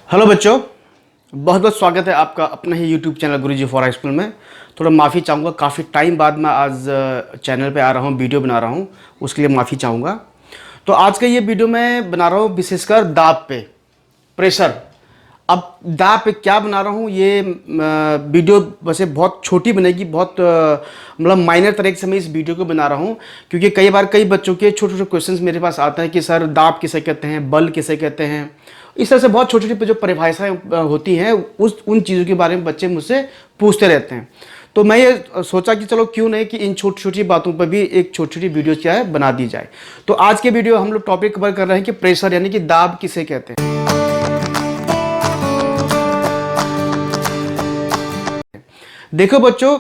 Hello बच्चों, बहुत बहुत स्वागत है आपका अपने ही YouTube channel Guruji for high school में। थोड़ा माफ़ी चाहूँगा, काफ़ी टाइम बाद मैं आज चैनल पे आ रहा हूँ, वीडियो बना रहा हूँ, उसके लिए माफ़ी चाहूँगा। तो आज का ये वीडियो मैं बना रहा हूँ विशेषकर दाब पे, प्रेशर। अब दाब पे क्या बना रहा हूँ, ये वीडियो वैसे बहुत छोटी बनेगी, बहुत मतलब माइनर तरीके से मैं इस वीडियो को बना रहा हूँ, क्योंकि कई बार कई बच्चों के छोटे छोटे क्वेश्चंस मेरे पास आते हैं कि सर दाब किसे कहते हैं, बल किसे कहते हैं। इस तरह से बहुत छोटी छोटी जो परिभाषाएं होती हैं उस उन चीज़ों के बारे में बच्चे मुझसे पूछते रहते हैं। तो मैं ये सोचा कि चलो क्यों नहीं कि इन छोटी छोटी बातों पर भी एक छोटी छोटी वीडियो क्या है बना दी जाए। तो आज के वीडियो हम लोग टॉपिक कवर कर रहे हैं कि प्रेशर यानी कि दाब किसे कहते हैं। देखो बच्चों,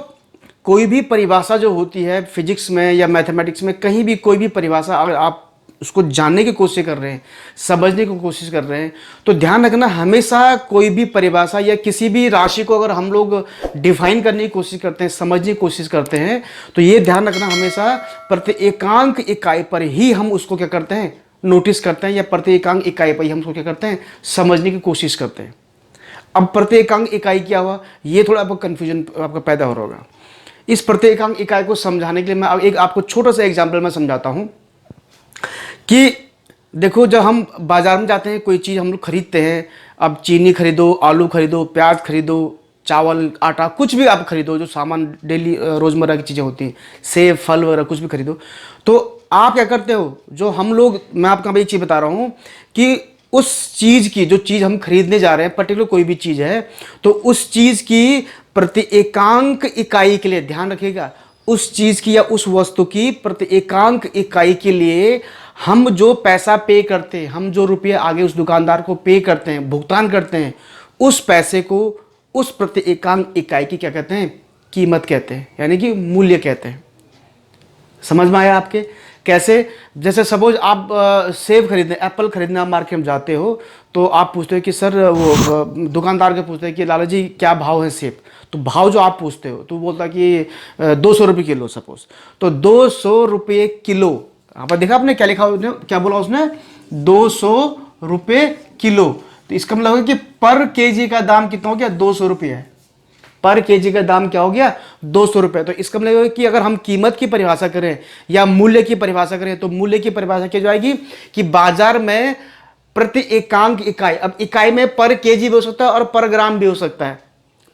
कोई भी परिभाषा जो होती है फिजिक्स में या मैथमेटिक्स में, कहीं भी कोई भी परिभाषा अगर आप उसको जानने की कोशिश कर रहे हैं, समझने की कोशिश कर रहे हैं, तो ध्यान रखना हमेशा कोई भी परिभाषा या किसी भी राशि को अगर हम लोग डिफाइन करने की कोशिश करते हैं, समझने की कोशिश करते हैं, तो ये ध्यान रखना हमेशा प्रति एकांक इकाई पर ही हम उसको क्या करते हैं, नोटिस करते हैं, या प्रति एकांक इकाई पर ही हम उसको क्या करते हैं, समझने की कोशिश करते हैं। अब प्रत्येकांक इकाई क्या हुआ, ये थोड़ा आपको कन्फ्यूजन आपका पैदा हो रहा होगा। इस प्रत्येकांक इकाई को समझाने के लिए मैं एक आपको छोटा सा एग्जाम्पल मैं समझाता हूं कि देखो, जब हम बाजार में जाते हैं, कोई चीज़ हम लोग खरीदते हैं, अब चीनी खरीदो, आलू खरीदो, प्याज खरीदो, चावल, आटा, कुछ भी आप खरीदो, जो सामान डेली रोज़मर्रा की चीज़ें होती हैं, सेब, फल वगैरह कुछ भी खरीदो, तो आप क्या करते हो, जो हम लोग, मैं आपको एक चीज़ बता रहा हूँ कि उस चीज़ की, जो चीज़ हम खरीदने जा रहे हैं, पर्टिकुलर कोई भी चीज़ है, तो उस चीज़ की प्रति एकांक इकाई के लिए ध्यान रखिएगा, उस चीज़ की या उस वस्तु की प्रति एकांक इकाई के लिए हम जो पैसा पे करते हैं, हम जो रुपये आगे उस दुकानदार को पे करते हैं, भुगतान करते हैं, उस पैसे को, उस प्रति एकांक इकाई की क्या कहते हैं, कीमत कहते हैं, यानी कि मूल्य कहते हैं। समझ में आया आपके? कैसे? जैसे सपोज आप सेब खरीदने, एप्पल खरीदने आप मार्केट में जाते हो, तो आप पूछते हो कि सर, वो दुकानदार के पूछते हैं कि लाला जी क्या भाव है सेब, तो भाव जो आप पूछते हो तो बोलता कि 200 रुपये किलो सपोज, तो 200 रुपये किलो। यहाँ पर देखा आपने क्या लिखा, क्या बोला उसने, 200 रुपये किलो। तो इसका मतलब है कि पर केजी का दाम कितना हो गया, 200 रुपये है। पर केजी का दाम क्या हो गया, 200 रुपये। तो इसका मतलब कि अगर हम कीमत की परिभाषा करें या मूल्य की परिभाषा करें, तो मूल्य की परिभाषा क्या जाएगी कि बाजार में प्रति एकांक इकाई, अब इकाई में पर केजी भी हो सकता है और पर ग्राम भी हो सकता है,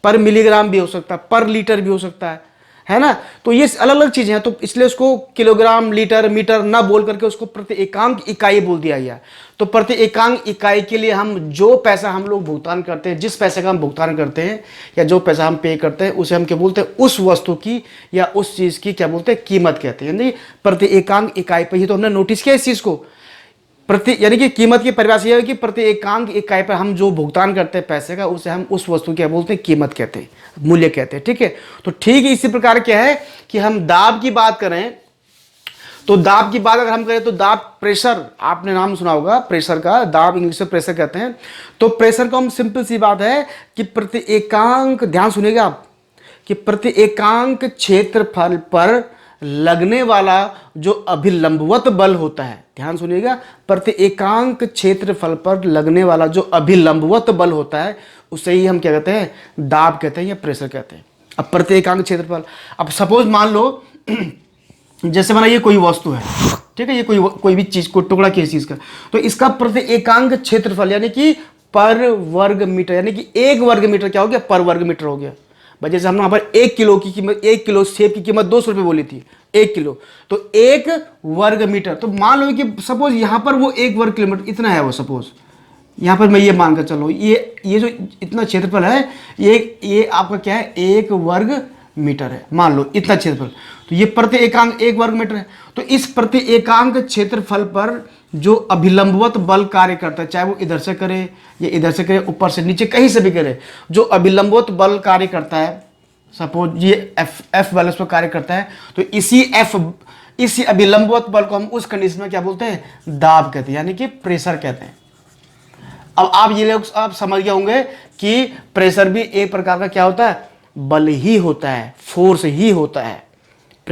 पर मिलीग्राम भी हो सकता है, पर लीटर भी हो सकता है ना। तो ये अलग अलग चीजें हैं, तो इसलिए उसको किलोग्राम, लीटर, मीटर ना बोल करके उसको प्रति एकांक इकाई बोल दिया गया। तो प्रति एकांक इकाई के लिए हम जो पैसा हम लोग भुगतान करते हैं, जिस पैसे का हम भुगतान करते हैं या जो पैसा हम पे करते हैं, उसे हम क्या बोलते हैं, उस वस्तु की या उस चीज की क्या बोलते हैं, कीमत कहते हैं। यानी प्रति एकांक इकाई पर ही तो हमने नोटिस किया इस चीज को। प्रति यानी कि कीमत की परिभाषा यह है कि प्रति एकांक इकाई पर हम जो भुगतान करते हैं पैसे का, उसे हम उस वस्तु क्या बोलते हैं, कीमत कहते हैं, मूल्य कहते हैं। ठीक है, तो ठीक इसी प्रकार क्या है कि हम दाब की बात करें, तो दाब की बात अगर हम करें तो दाब, प्रेशर, आपने नाम सुना होगा प्रेशर का, दाब इंग्लिश में प्रेशर कहते हैं। तो प्रेशर को हम, सिंपल सी बात है कि प्रति एकांक, ध्यान सुनिएगा आप, कि प्रति एकांक क्षेत्रफल पर लगने वाला जो अभिलंबवत बल होता है, ध्यान सुनिएगा, प्रति एकांक क्षेत्रफल पर लगने वाला जो अभिलंबवत बल होता है, उसे ही हम क्या कहते हैं, दाब कहते हैं या प्रेशर कहते हैं। अब प्रति एकांक क्षेत्रफल, अब सपोज मान लो जैसे बना ये कोई वस्तु है, ठीक है, ये कोई भी चीज, कोई टुकड़ा किसी चीज का, तो इसका प्रति एकांक क्षेत्रफल यानी कि पर वर्ग मीटर, यानी कि 1 वर्ग मीटर क्या हो गया, पर वर्ग मीटर हो गया। भाई जैसे हमने यहाँ पर 1 किलो की कीमत, 1 किलो सेब की कीमत 200 रुपये बोली थी, 1 किलो, तो 1 वर्ग मीटर। तो मान लो कि सपोज यहाँ पर वो 1 वर्ग किलोमीटर इतना है, वो सपोज यहाँ पर मैं ये मानकर चलो, ये जो इतना क्षेत्रफल है, ये आपका क्या है, 1 वर्ग मीटर है, मान लो इतना क्षेत्रफल। तो ये प्रति एकांक 1 वर्ग मीटर है। तो इस प्रति एकांक क्षेत्रफल पर जो अभिलंबवत बल कार्य करता है, चाहे वो इधर से करे या इधर से करे, ऊपर से नीचे, कहीं से भी करे, जो अभिलंबवत बल कार्य करता है, सपोज ये एफ बल पर कार्य करता है, तो इसी अभिलंबवत बल को हम उस कंडीशन में क्या बोलते हैं, दाब कहते हैं, यानी कि प्रेशर कहते हैं। अब आप ये लोग आप समझ गए होंगे कि प्रेशर भी एक प्रकार का क्या होता है, बल ही होता है, फोर्स ही होता है।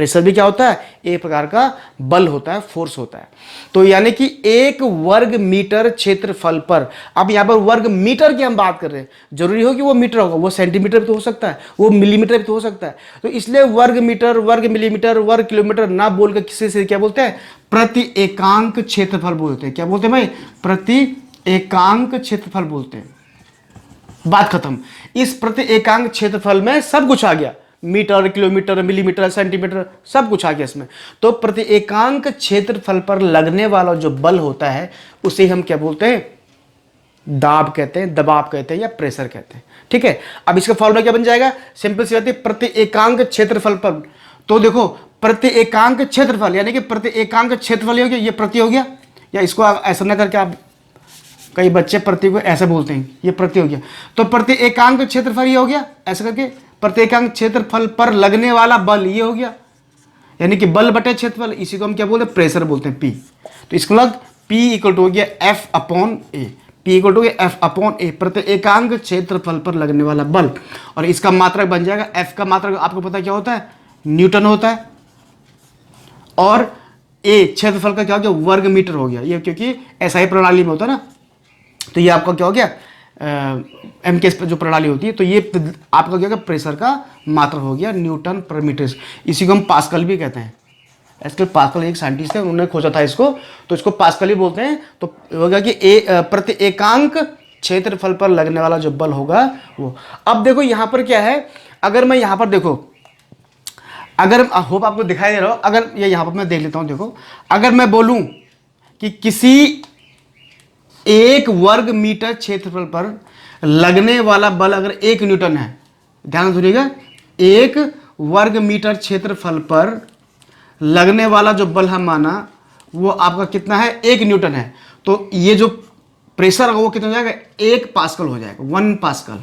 प्रेशर भी क्या होता है, एक प्रकार का बल होता है, फोर्स होता है। तो यानी कि 1 वर्ग मीटर क्षेत्रफल पर, अब यहाँ पर वर्ग मीटर की हम बात कर रहे हैं, जरूरी हो कि वो मीटर होगा, वो सेंटीमीटर भी तो हो सकता है, वो मिलीमीटर भी तो हो सकता है। तो इसलिए वर्ग मीटर, वर्ग मिलीमीटर, वर्ग किलोमीटर ना बोलकर किसी से क्या बोलते हैं, प्रति एकांक क्षेत्रफल बोलते हैं। क्या बोलते हैं भाई, प्रति एकांक क्षेत्रफल बोलते हैं। बात खत्म। इस प्रति एकांक क्षेत्रफल में सब कुछ आ गया, मीटर, किलोमीटर, मिलीमीटर, सेंटीमीटर, सब कुछ आ गया इसमें। तो प्रति एकांक क्षेत्रफल पर लगने वाला जो बल होता है उसे हम क्या बोलते हैं, दाब कहते हैं, दबाव कहते हैं, या प्रेशर कहते हैं। ठीक है, अब इसका फॉर्मूला क्या बन जाएगा, सिंपल सी बात है, प्रति एकांक क्षेत्रफल पर। तो देखो प्रति एकांक क्षेत्रफल यानी कि प्रति एकांक क्षेत्रफल हो गया, ये प्रति हो गया, या इसको ऐसा ना करके आप, कई बच्चे प्रति को ऐसे बोलते हैं, ये प्रति हो गया। तो प्रति एकांक क्षेत्रफल ये हो गया, ऐसा करके प्रति एकांक क्षेत्रफल पर लगने वाला बल ये हो गया, यानी कि बल बटे क्षेत्रफल, इसी को हम क्या बोलते हैं, प्रेशर बोलते हैं, पी। तो इसका मतलब P इक्वल टू हो गया F upon A, P equal to F upon A, प्रति एकांक क्षेत्रफल पर लगने वाला बल। और इसका मात्रक बन जाएगा, F का मात्रक आपको पता क्या होता है, न्यूटन होता है, और ए क्षेत्रफल का क्या हो गया, वर्ग मीटर हो गया, ये क्योंकि SI प्रणाली में होता है ना। तो ये आपका क्या हो गया, एम के जो प्रणाली होती है, तो ये आपका क्या होगा, प्रेशर का मात्रा हो गया न्यूटन पर मीटर। इसी को हम पास्कल भी कहते हैं। एस्कल पास्कल एक साइंटिस्ट है, उन्होंने खोजा था इसको, तो इसको पास्कल ही बोलते हैं। तो होगा कि प्रति एकांक क्षेत्रफल पर लगने वाला जो बल होगा वो। अब देखो यहाँ पर क्या है, अगर मैं यहाँ पर देखो, अगर होप आपको दिखाई दे रहा हो, अगर ये यहाँ पर मैं देख लेता हूँ, देखो अगर मैं बोलूँ कि किसी 1 वर्ग मीटर क्षेत्रफल पर लगने वाला बल अगर 1 न्यूटन है, ध्यान सुनिएगा, 1 वर्ग मीटर क्षेत्रफल पर लगने वाला जो बल हम माना वो आपका कितना है, 1 न्यूटन है। तो ये जो प्रेशर होगा वो कितना हो जाएगा, 1 पास्कल हो जाएगा, 1 पास्कल।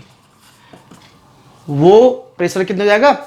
वो प्रेशर कितना हो जाएगा,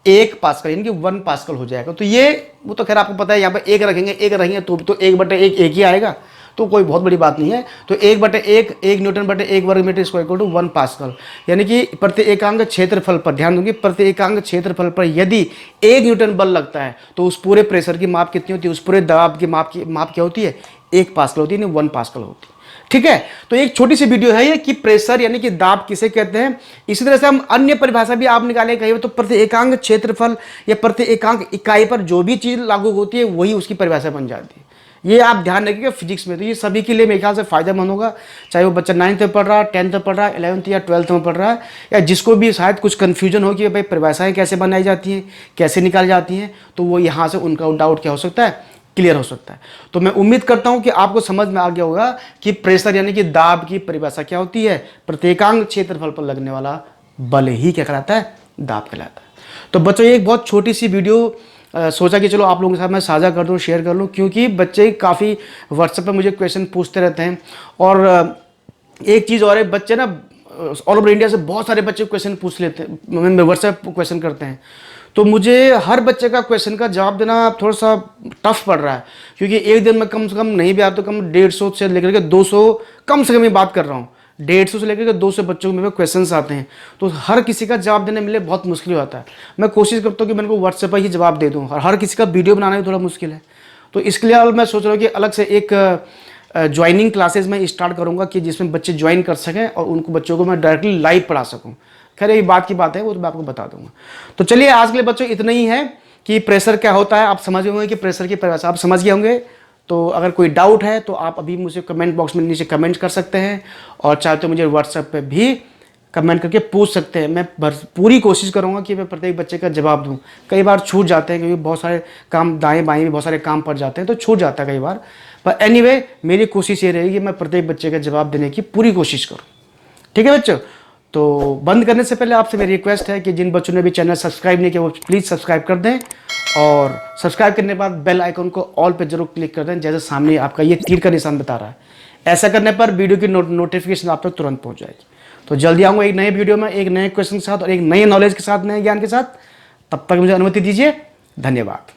1 पास्कल, यानी कि 1 पास्कल हो जाएगा। तो ये वो तो खैर आपको पता है, यहाँ पर 1 रखेंगे तो 1/1 1 ही आएगा, तो कोई बहुत बड़ी बात नहीं है। तो 1/1 1 न्यूटन बटे 1 वर्ग metre square equal to 1 pascal, यानी कि प्रति एकांक क्षेत्रफल पर, ध्यान दूंगी, प्रति एकांक क्षेत्रफल पर यदि 1 न्यूटन बल लगता है तो उस पूरे प्रेशर की माप कितनी होती है, उस पूरे दबाव की माप क्या होती है, 1 पास्कल होती है, 1 पास्कल होती है। ठीक है, तो एक छोटी सी वीडियो है ये कि प्रेशर यानी कि दाब किसे कहते हैं। इसी तरह से हम अन्य परिभाषा भी आप निकालें कहीं तो प्रति एकांक क्षेत्रफल या प्रति एकांक इकाई पर जो भी चीज लागू होती है वही उसकी परिभाषा बन जाती है। ये आप ध्यान रखिएगा फिजिक्स में। तो ये सभी के लिए मेरे ख्याल से फायदेमंद होगा, चाहे वो बच्चा 9th में पढ़ रहा है, 10th में पढ़ रहा है, 11th या 12th में पढ़ रहा है, या जिसको भी शायद कुछ कन्फ्यूजन हो कि भाई परिभाषाएं कैसे बनाई जाती हैं, कैसे निकाली जाती हैं, तो वो यहाँ से उनका डाउट क्या हो सकता है, क्लियर हो सकता है। तो मैं उम्मीद करता हूँ कि आपको समझ में आ गया होगा कि प्रेशर यानी कि दाब की परिभाषा क्या होती है, प्रत्येकांक क्षेत्रफल पर लगने वाला बल ही क्या कहलाता है, दाब कहलाता है। तो बच्चों ये एक बहुत छोटी सी वीडियो सोचा कि चलो आप लोगों के साथ मैं साझा कर दूं, शेयर कर लूं, क्योंकि बच्चे काफ़ी व्हाट्सएप पे मुझे क्वेश्चन पूछते रहते हैं। और एक चीज़ और है, बच्चे ना ऑल ओवर इंडिया से बहुत सारे बच्चे क्वेश्चन पूछ लेते हैं, व्हाट्सएप क्वेश्चन करते हैं। तो मुझे हर बच्चे का क्वेश्चन का जवाब देना थोड़ा सा टफ पड़ रहा है, क्योंकि एक दिन में कम से कम नहीं भी आता तो कम 150 से लेकर के 200, कम से कम ही बात कर रहा हूँ, 150 से लेकर के 200 बच्चों को मेरे क्वेश्चंस आते हैं। तो हर किसी का जवाब देने में बहुत मुश्किल होता है। मैं कोशिश करता हूँ कि मैं उनको व्हाट्सएप पर ही जवाब दे दूँ, और हर किसी का वीडियो बनाना भी थोड़ा मुश्किल है। तो इसके लिए मैं सोच रहा हूँ कि अलग से एक ज्वाइनिंग क्लासेस में स्टार्ट करूँगा कि जिसमें बच्चे ज्वाइन कर सकें और उनको बच्चों को मैं डायरेक्टली लाइव पढ़ा सकूँ। खैर ये बात की बात है, वो तो मैं आपको बता दूंगा। तो चलिए आज के लिए बच्चों इतना ही है कि प्रेशर क्या होता है। आप समझ गए होंगे कि प्रेशर की परिभाषा आप समझ गए होंगे। तो अगर कोई डाउट है तो आप अभी मुझे कमेंट बॉक्स में नीचे कमेंट कर सकते हैं, और चाहे तो मुझे व्हाट्सएप पे भी कमेंट करके पूछ सकते हैं। मैं पूरी कोशिश करूंगा कि मैं प्रत्येक बच्चे का जवाब दूं। कई बार छूट जाते हैं क्योंकि बहुत सारे काम दाएं बाएं भी बहुत सारे काम पड़ जाते हैं, तो छूट जाता है कई बार। पर एनीवे मेरी कोशिश ये रहेगी कि मैं प्रत्येक बच्चे का जवाब देने की पूरी कोशिश करूँ। ठीक है बच्चों, तो बंद करने से पहले आपसे मेरी रिक्वेस्ट है कि जिन बच्चों ने भी चैनल सब्सक्राइब नहीं किया वो प्लीज़ सब्सक्राइब कर दें, और सब्सक्राइब करने के बाद बेल आइकन को ऑल पे जरूर क्लिक कर दें, जैसे सामने आपका ये तीर का निशान बता रहा है। ऐसा करने पर वीडियो की नोटिफिकेशन आप तक तुरंत पहुंच जाएगी। तो जल्दी आऊँगा एक नए वीडियो में, एक नए क्वेश्चन के साथ और एक नए नॉलेज के साथ, नए ज्ञान के साथ। तब तक मुझे अनुमति दीजिए। धन्यवाद।